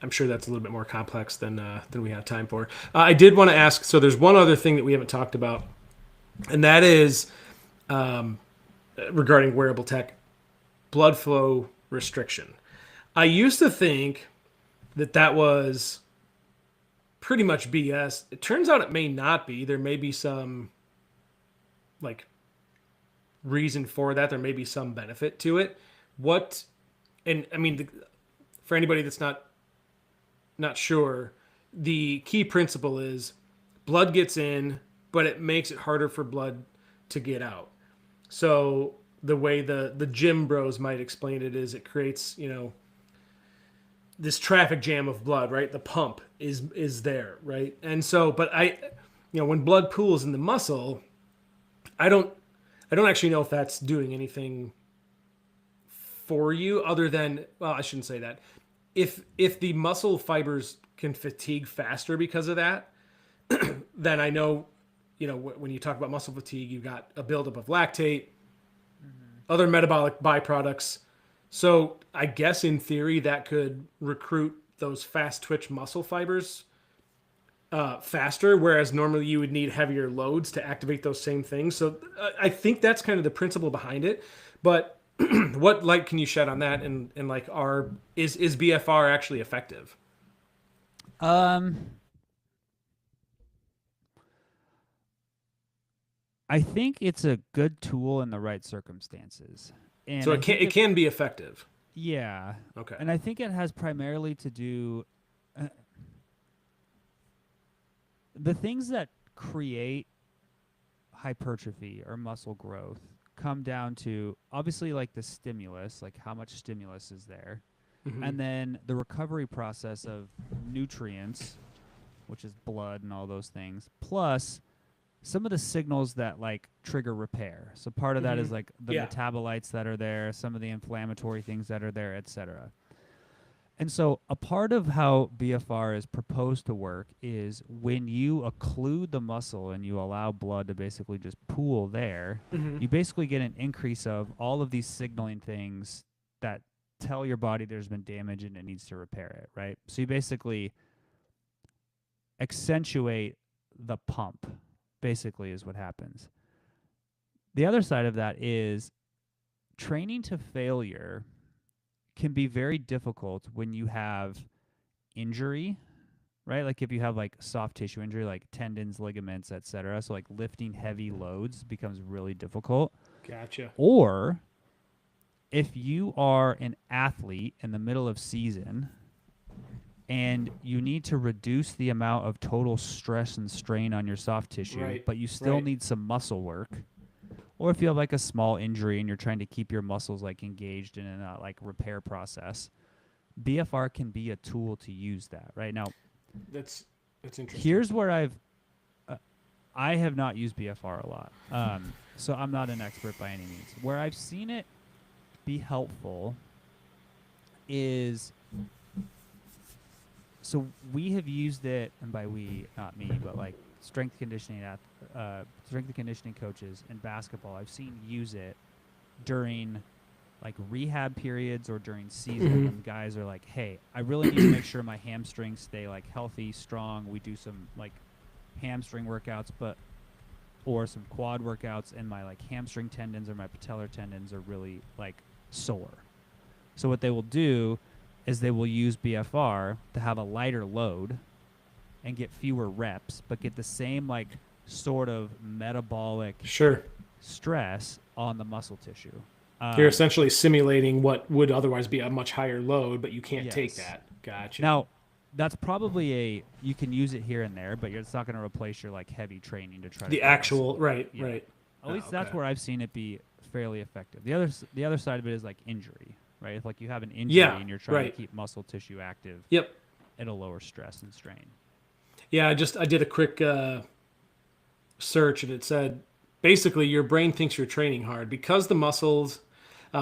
I'm sure that's a little bit more complex than we have time for. I did want to ask. So there's one other thing that we haven't talked about, and that is regarding wearable tech, blood flow restriction. I used to think that was pretty much BS. It turns out it may not be. There may be some like reason for that. There may be some benefit to it. And I mean, for anybody that's not sure, the key principle is blood gets in, but it makes it harder for blood to get out. So the way the gym bros might explain it is it creates, this traffic jam of blood, right? The pump is there, right? And so, but when blood pools in the muscle, I don't actually know if that's doing anything for you other than, well, I shouldn't say that. If the muscle fibers can fatigue faster because of that, then I know, when you talk about muscle fatigue, you've got a buildup of lactate, other metabolic byproducts. So I guess in theory that could recruit those fast twitch muscle fibers faster, whereas normally you would need heavier loads to activate those same things. So I think that's kind of the principle behind it. But what light can you shed on that? And like, is BFR actually effective? Um, I think it's a good tool in the right circumstances, and So I think it it, can be effective. yeah, Okay. and I think it has primarily to do uh, the things that create hypertrophy or muscle growth come down to obviously like the stimulus, like how much stimulus is there, Hmm. and then the recovery process of nutrients, which is blood and all those things, plus some of the signals that like trigger repair. So part of that Hmm. is like the Yeah. metabolites that are there, some of the inflammatory things that are there, etc. And so a part of how BFR is proposed to work is when you occlude the muscle and you allow blood to basically just pool there, Hmm. you basically get an increase of all of these signaling things that tell your body there's been damage and it needs to repair it, right? So you basically accentuate the pump, basically, is what happens. The other side of that is training to failure can be very difficult when you have injury, right? Like if you have like soft tissue injury, like tendons, ligaments, etc. So like lifting heavy loads becomes really difficult. Gotcha. Or if you are an athlete in the middle of season and you need to reduce the amount of total stress and strain on your soft tissue, Right. but you still Right. need some muscle work, or if you have like a small injury and you're trying to keep your muscles like engaged in a like repair process, BFR can be a tool to use that. Right now, That's that's interesting. here's where uh, I have not used BFR a lot, so I'm not an expert by any means. Where I've seen it be helpful is so we have used it, and by we, not me, but like strength and conditioning coaches in basketball. I've seen use it during like rehab periods or during season Hmm. when guys are like, "Hey, I really need to make sure my hamstrings stay like healthy, strong." We do some like hamstring workouts, but or some quad workouts, and my like hamstring tendons or my patellar tendons are really like sore. So what they will do is they will use BFR to have a lighter load and get fewer reps, but get the same like sort of metabolic Sure. stress on the muscle tissue. You're Um, essentially simulating what would otherwise be a much higher load, but you can't take yes. that. Gotcha. Now, that's probably you can use it here and there, but it's not going to replace your like heavy training to try to The build actual, muscle. right, Yeah. right. At Oh, least that's okay. where I've seen it be fairly effective. The other side of it is like injury, right? If like you have an Yeah, injury and you're trying to right. keep muscle tissue active, Yep. it'll lower stress and strain. Yeah, I did a quick search and it said basically your brain thinks you're training hard because the muscles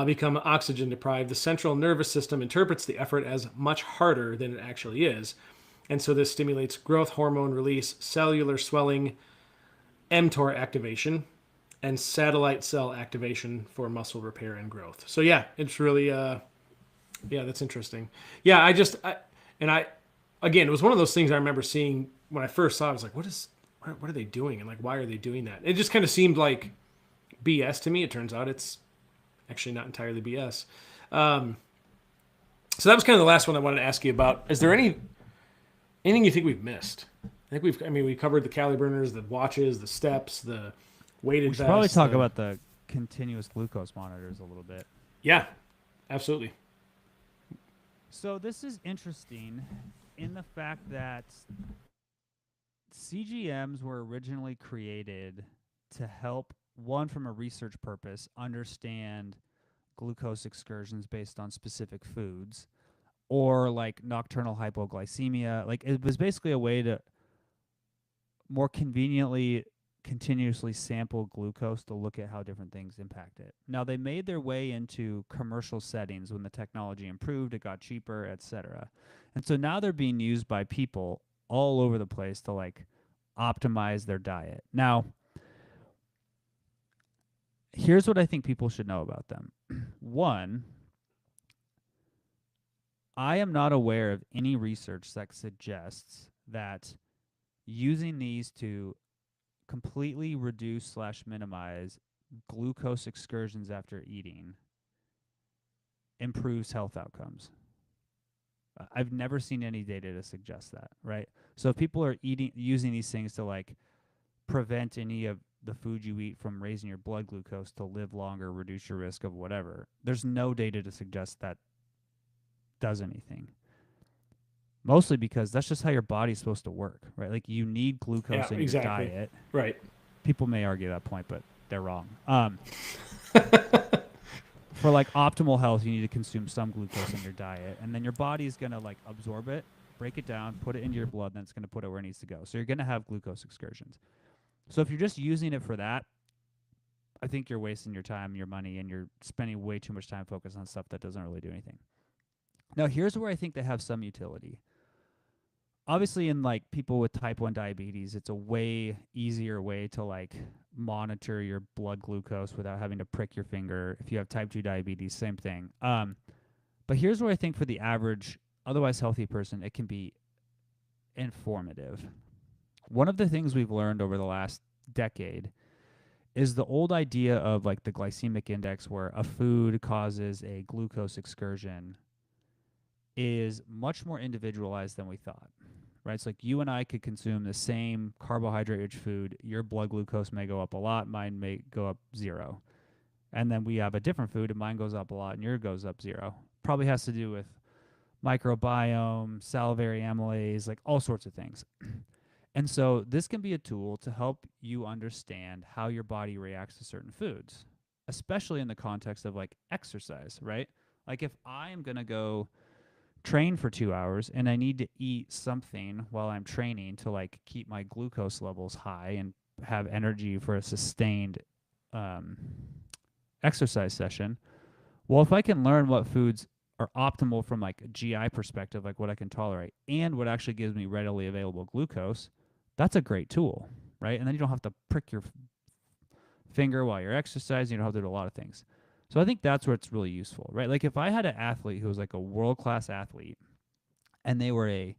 become oxygen deprived. The central nervous system interprets the effort as much harder than it actually is, and so this stimulates growth hormone release, cellular swelling, mTOR activation, and satellite cell activation for muscle repair and growth. So yeah, it's really yeah, that's interesting. Yeah, and I again, it was one of those things I remember seeing when I first saw it. I was like, what are they doing? And like, why are they doing that? It just kind of seemed like BS to me. It turns out it's actually not entirely BS. So that was kind of the last one I wanted to ask you about. Is there anything you think we've missed? I mean, we covered the calorie burners, the watches, the steps, the weighted We should probably vests, talk the about the continuous glucose monitors a little bit. yeah, absolutely. So this is interesting in the fact that CGMs were originally created to help one from a research purpose understand glucose excursions based on specific foods or like nocturnal hypoglycemia. Like it was basically a way to more conveniently continuously sample glucose to look at how different things impact it. Now they made their way into commercial settings when the technology improved, it got cheaper, etc. And so now they're being used by people all over the place to like optimize their diet. Now, here's what I think people should know about them. One, I am not aware of any research that suggests that using these to completely reduce slash minimize glucose excursions after eating improves health outcomes. I've never seen any data to suggest that, right? So if people are using these things to like prevent any of the food you eat from raising your blood glucose to live longer, reduce your risk of whatever, there's no data to suggest that does anything. Mostly because that's just how your body's supposed to work, right? Like you need Yeah, glucose in your exactly. diet. Right. People may argue that point, but they're wrong. For like optimal health, you need to consume some glucose in your diet, and then your body is gonna like absorb it, break it down, put it into your blood, then it's gonna put it where it needs to go. So you're gonna have glucose excursions. So if you're just using it for that, I think you're wasting your time, your money, and you're spending way too much time focused on stuff that doesn't really do anything. Now, here's where I think they have some utility. Obviously, in like people with type 1 diabetes, it's a way easier way to like monitor your blood glucose without having to prick your finger. If you have type 2 diabetes, same thing. But here's where I think for the average, otherwise healthy person, it can be informative. One of the things we've learned over the last decade is the old idea of like the glycemic index, where a food causes a glucose excursion, is much more individualized than we thought. Right? It's like you and I could consume the same carbohydrate rich food. Your blood glucose may go up a lot, mine may go up 0. And then we have a different food and mine goes up a lot and yours goes up 0. Probably has to do with microbiome, salivary amylase, like all sorts of things. And so this can be a tool to help you understand how your body reacts to certain foods, especially in the context of like exercise, right? Like if I am going to go train for 2 hours and I need to eat something while I'm training to like keep my glucose levels high and have energy for a sustained exercise session. Well, if I can learn what foods are optimal from like a GI perspective, like what I can tolerate and what actually gives me readily available glucose, that's a great tool, right? And then you don't have to prick your finger while you're exercising. You don't have to do a lot of things. So I think that's where it's really useful, right? Like if I had an athlete who was like a world-class athlete and they were a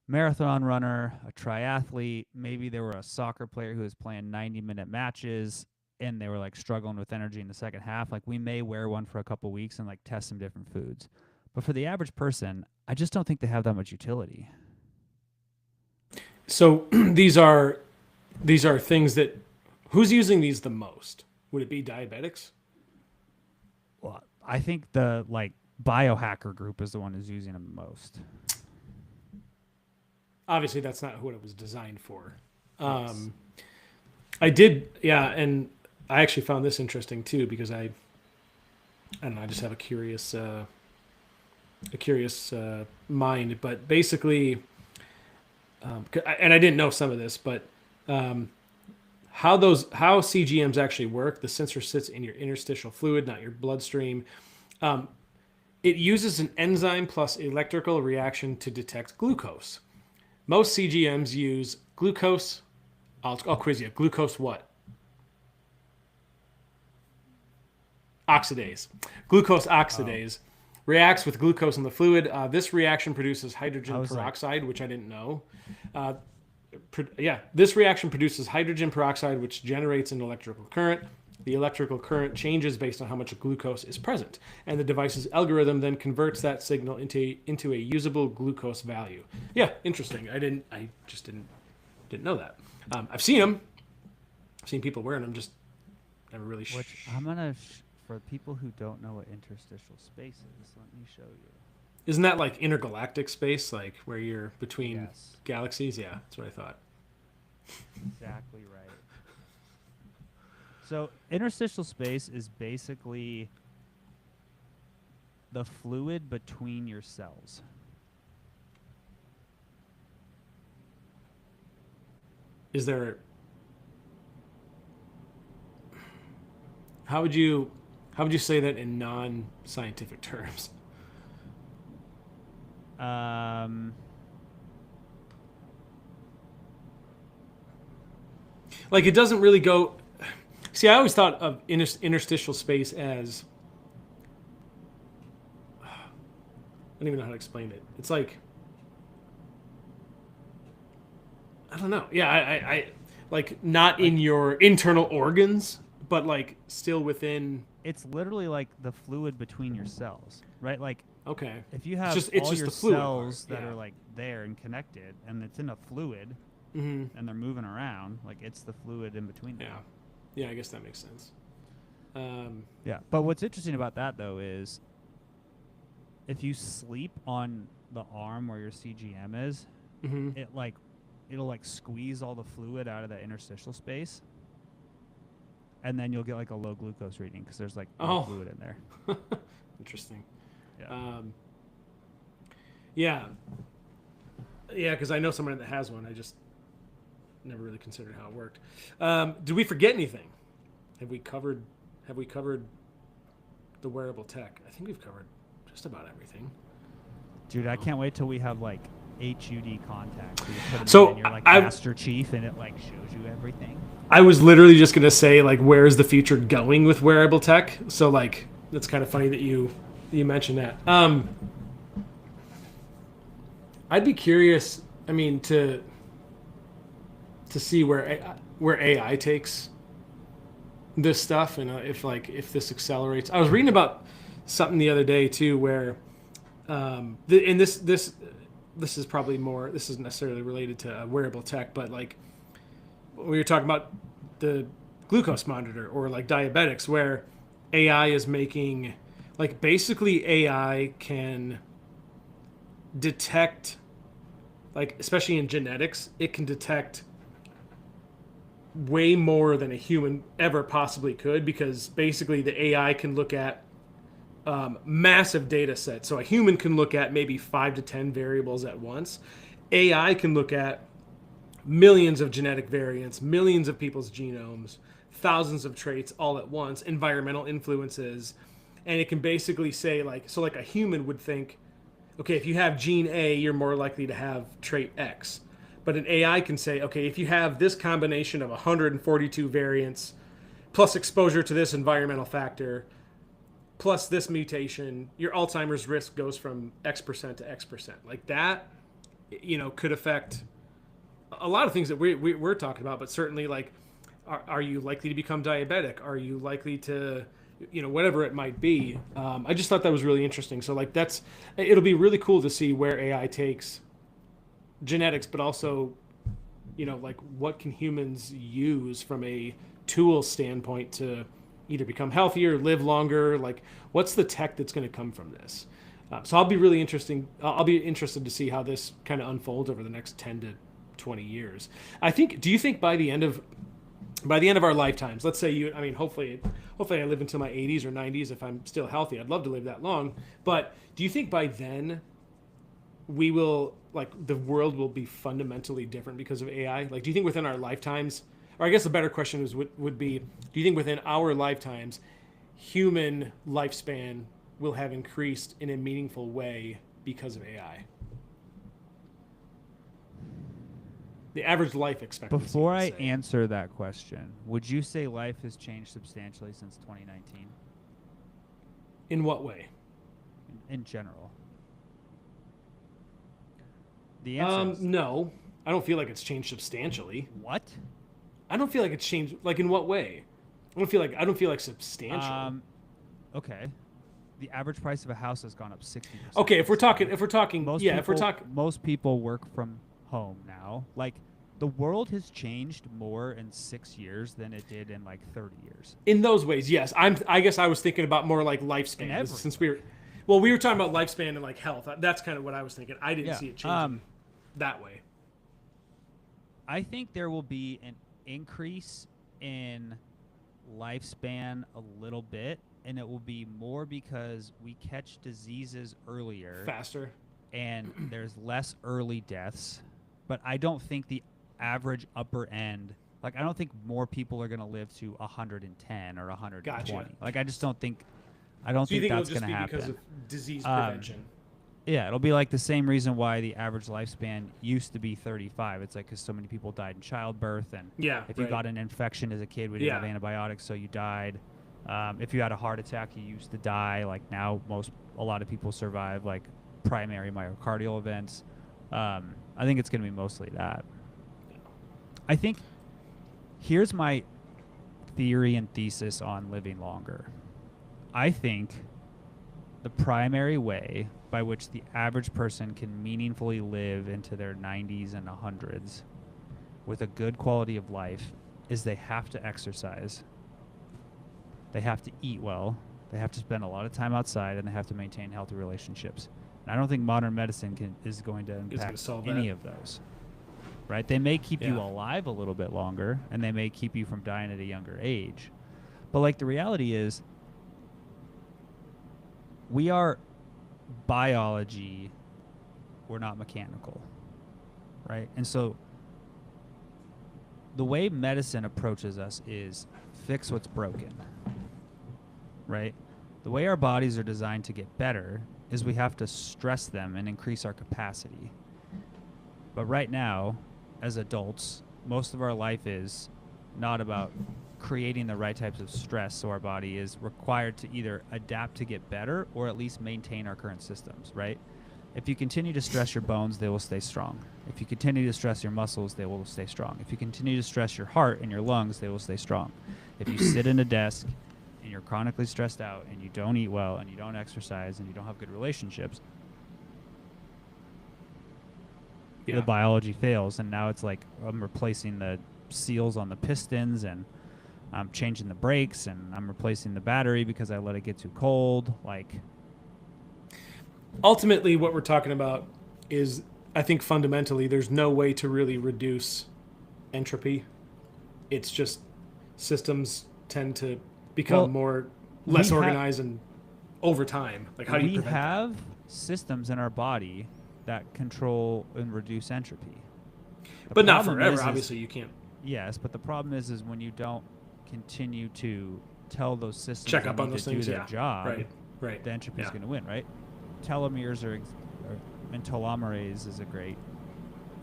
marathon runner, a triathlete, maybe they were a soccer player who was playing 90-minute matches and they were like struggling with energy in the second half, like we may wear one for a couple weeks and like test some different foods. But for the average person, I just don't think they have that much utility. So these are things that who's using these the most? Would it be diabetics? Well, I think the like biohacker group is the one who's using them the most. Obviously, that's not what it was designed for. Yes. I did, yeah, and I actually found this interesting too because I don't know, I just have a curious mind. But basically, and I didn't know some of this, but how CGMs actually work. The sensor sits in your interstitial fluid, not your bloodstream. It uses an enzyme plus electrical reaction to detect glucose. Most CGMs use glucose. I'll quiz you. Glucose what? Oxidase. Glucose Oh, oxidase reacts with glucose in the fluid. This reaction produces I hydrogen was like, peroxide, which I didn't know. Uh, this reaction produces hydrogen peroxide, which generates an electrical current. The electrical current changes based on how much glucose is present, and the device's algorithm then converts that signal into a usable glucose value. Yeah, interesting. I just didn't know that. I've seen them. I've seen people wearing them. Just never really. which I'm gonna for people who don't know what interstitial space is, let me show you. Isn't that like intergalactic space, like where you're between Yes, galaxies? Yeah, that's what I thought. exactly right. So interstitial space is basically the fluid between your cells. Is there? How would you how would you say that in non-scientific terms? Um, Like it doesn't really go. See, I always thought of interstitial space as I don't even know how to explain it. It's like I don't know. Yeah, I like not in Like your internal organs, but like still within. it's literally like the fluid between your cells, right? Like Okay, if you it's have just all your the fluid part. cells that Yeah. are like there and connected and it's in a fluid Mm-hmm. and they're moving around, like it's the fluid in between Yeah. them. Yeah, I guess that makes sense. Um, Yeah. But what's interesting about that though is if you sleep on the arm where your CGM is, mm-hmm. it like it'll like squeeze all the fluid out of that interstitial space and then you'll get like a low glucose reading because there's like no Oh, fluid in there. interesting. Yeah. Um, yeah, yeah, because I know someone that has one. I just never really considered how it worked. Did we forget anything? Have we covered? Have we covered the wearable tech? I think we've covered just about everything. Dude, I can't wait till we have like HUD contacts. You put them So in, you're like I, Master Chief, and it like shows you everything. I was literally just gonna say like, where's the future going with wearable tech? So like, it's kind of funny that you mentioned that. I'd be curious. I mean, to see where AI takes this stuff, and if this accelerates. I was reading about something the other day too, where and this is probably more. This isn't necessarily related to wearable tech, but like we were talking about the glucose monitor or like diabetics, where AI is making like basically AI can detect, like especially in genetics, it can detect way more than a human ever possibly could, because basically the AI can look at massive data sets. So a human can look at maybe 5 to 10 variables at once. AI can look at millions of genetic variants, millions of people's genomes, thousands of traits all at once, environmental influences, and it can basically say like, so like a human would think, okay, if you have gene A, you're more likely to have trait X. But an AI can say, okay, if you have this combination of 142 variants plus exposure to this environmental factor plus this mutation, your Alzheimer's risk goes from X% to X%. Like that, could affect a lot of things that we're talking about, but certainly like, are you likely to become diabetic? Are you likely to, whatever it might be. I just thought that was really interesting. So like it'll be really cool to see where AI takes genetics, but also, like what can humans use from a tool standpoint to either become healthier, live longer? Like what's the tech that's going to come from this? So I'll be really interesting. I'll be interested to see how this kind of unfolds over the next 10 to 20 years. Do you think by the end of our lifetimes, let's say hopefully I live until my 80s or 90s if I'm still healthy. I'd love to live that long. But do you think by then we will, like, the world will be fundamentally different because of AI? Like, do you think within our lifetimes, or I guess the better question would be, do you think within our lifetimes, human lifespan will have increased in a meaningful way because of AI? The average life expectancy. Before I answer that question, would you say life has changed substantially since 2019? In what way? In general. The answer is No, I don't feel like it's changed substantially. what? I don't feel like it's changed. Like in what way? I don't feel like substantial. Okay. The average price of a house has gone up 60%. Okay, if we're talking, most people work from home now. Like the world has changed more in 6 years than it did in like 30 years. In those ways, yes. I guess I was thinking about more like lifespan, since we were talking about lifespan and like health. That's kind of what I was thinking. I didn't see it changing that way. I think there will be an increase in lifespan a little bit, and it will be more because we catch diseases earlier, faster, and there's less early deaths. But I don't think the average upper end, like I don't think more people are going to live to 110 or 120. Gotcha. Like I just don't think that's going to happen. It'll just be because of disease prevention? Yeah, it'll be like the same reason why the average lifespan used to be 35. It's like because so many people died in childbirth, and if you got an infection as a kid, we didn't have antibiotics, so you died. If you had a heart attack, you used to die. Like now, a lot of people survive like primary myocardial events. I think it's going to be mostly that. I think here's my theory and thesis on living longer. I think the primary way by which the average person can meaningfully live into their 90s and 100s with a good quality of life is they have to exercise. They have to eat well. They have to spend a lot of time outside, and they have to maintain healthy relationships. And I don't think modern medicine is going to impact any of those. Right? They may keep you alive a little bit longer, and they may keep you from dying at a younger age. But like the reality is, we are biology, we're not mechanical. Right? And so the way medicine approaches us is fix what's broken. Right? The way our bodies are designed to get better is we have to stress them and increase our capacity. But right now, as adults, most of our life is not about creating the right types of stress, so our body is required to either adapt to get better or at least maintain our current systems, right? If you continue to stress your bones, they will stay strong. If you continue to stress your muscles, they will stay strong. If you continue to stress your heart and your lungs, they will stay strong. If you sit in a desk and you're chronically stressed out and you don't eat well and you don't exercise and you don't have good relationships, the biology fails, and now it's like I'm replacing the seals on the pistons, and I'm changing the brakes, and I'm replacing the battery because I let it get too cold. Like, ultimately what we're talking about is, I think fundamentally there's no way to really reduce entropy. It's just systems tend to become less organized and over time. Like, how do you prevent we have systems in our body that control and reduce entropy. But not forever, obviously you can't. Yes, but the problem is when you don't continue to tell those systems check up on those things, do their job, right. The entropy is going to win, right? Telomeres and telomerase is a great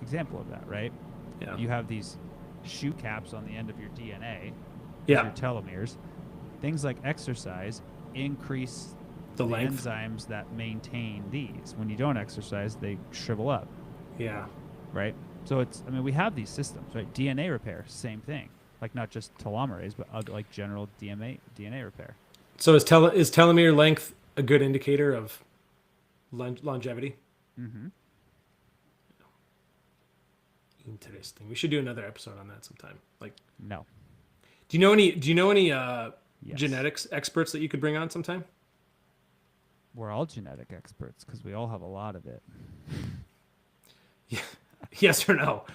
example of that, right? Yeah. You have these shoe caps on the end of your DNA, your telomeres. Things like exercise increase the length. enzymes that maintain these. When you don't exercise, they shrivel up. Yeah. Right? So it's, I mean, we have these systems, right? DNA repair, same thing. Like not just telomerase, but like general DNA repair. So is telomere length a good indicator of longevity? Mm-hmm. Interesting. We should do another episode on that sometime. Like, no. Do you know any Yes. genetics experts that you could bring on sometime? We're all genetic experts because we all have a lot of it. Yeah. Yes or no?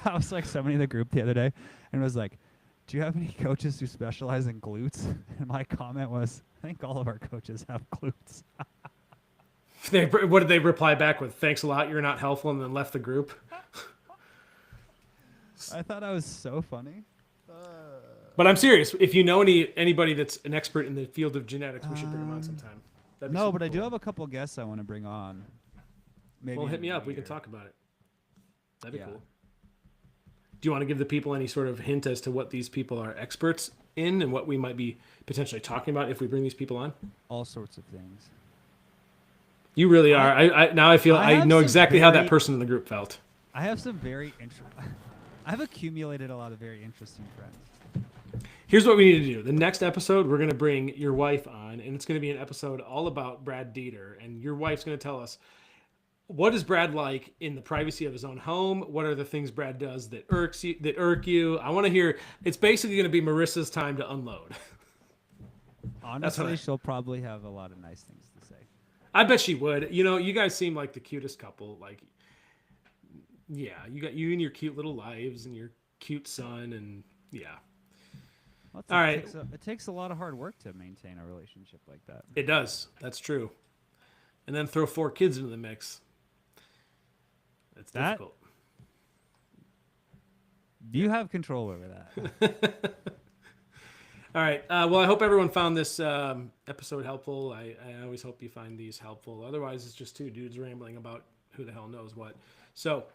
I was like somebody in the group the other day and was like, do you have any coaches who specialize in glutes? And my comment was, I think all of our coaches have glutes. What did they reply back with? Thanks a lot, you're not helpful, and then left the group? I thought that was so funny. But I'm serious. If you know anybody that's an expert in the field of genetics, we should bring them on sometime. No, but cool. I do have a couple guests I want to bring on. Maybe hit me up. We can talk about it. That'd be cool. Do you want to give the people any sort of hint as to what these people are experts in and what we might be potentially talking about if we bring these people on? All sorts of things. You really are. I know exactly how that person in the group felt. I have some very I've accumulated a lot of very interesting friends. Here's what we need to do. The next episode, we're going to bring your wife on, and it's going to be an episode all about Brad Dieter. And your wife's going to tell us, what is Brad like in the privacy of his own home? What are the things Brad does that irk you? I want to hear. It's basically going to be Marissa's time to unload. Honestly, she'll probably have a lot of nice things to say. I bet she would. You know, you guys seem like the cutest couple. Like, yeah, you got you and your cute little lives and your cute son, and yeah. Well, all right. It takes a lot of hard work to maintain a relationship like that. It does. That's true. And then throw 4 kids into the mix. That's difficult. You have control over that. All right. Well, I hope everyone found this episode helpful. I always hope you find these helpful. Otherwise, it's just 2 dudes rambling about who the hell knows what. So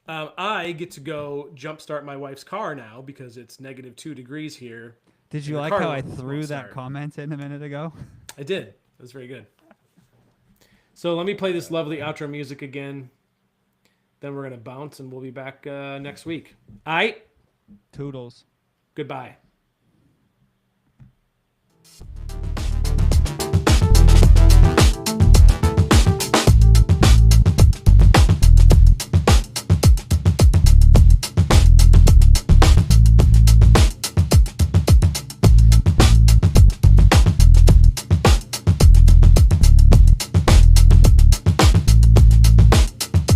I get to go jumpstart my wife's car now because it's -2 degrees here. Did you like how I threw that comment in a minute ago? I did. It was very good. So let me play this lovely outro music again. Then we're going to bounce, and we'll be back next week. All right? Toodles. Goodbye.